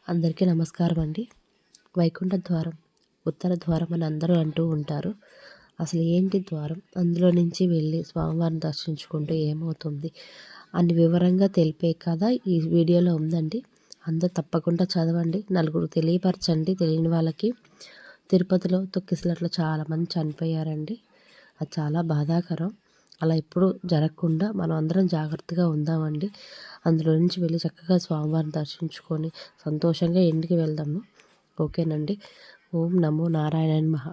అందరికీ నమస్కారం అండి. వైకుంఠ ద్వారం, ఉత్తర ద్వారం అని అందరూ అంటూ ఉంటారు. అసలు ఏంటి ద్వారం? అందులో నుంచి వెళ్ళి స్వామివారిని దర్శించుకుంటే ఏమవుతుంది అని వివరంగా తెలిపే కథ ఈ వీడియోలో ఉందండి. అందరూ తప్పకుండా చదవండి, నలుగురు తెలియపరచండి తెలియని వాళ్ళకి. తిరుపతిలో తొక్కిసలాటలో చాలామంది చనిపోయారండి. అది చాలా బాధాకరం. అలా ఎప్పుడు జరగకుండా మనం అందరం జాగ్రత్తగా ఉందామండి. అందులో నుంచి వెళ్ళి చక్కగా స్వామివారిని దర్శించుకొని సంతోషంగా ఇంటికి వెళ్దాము. ఓకేనండి. ఓం నమో నారాయణ నమః.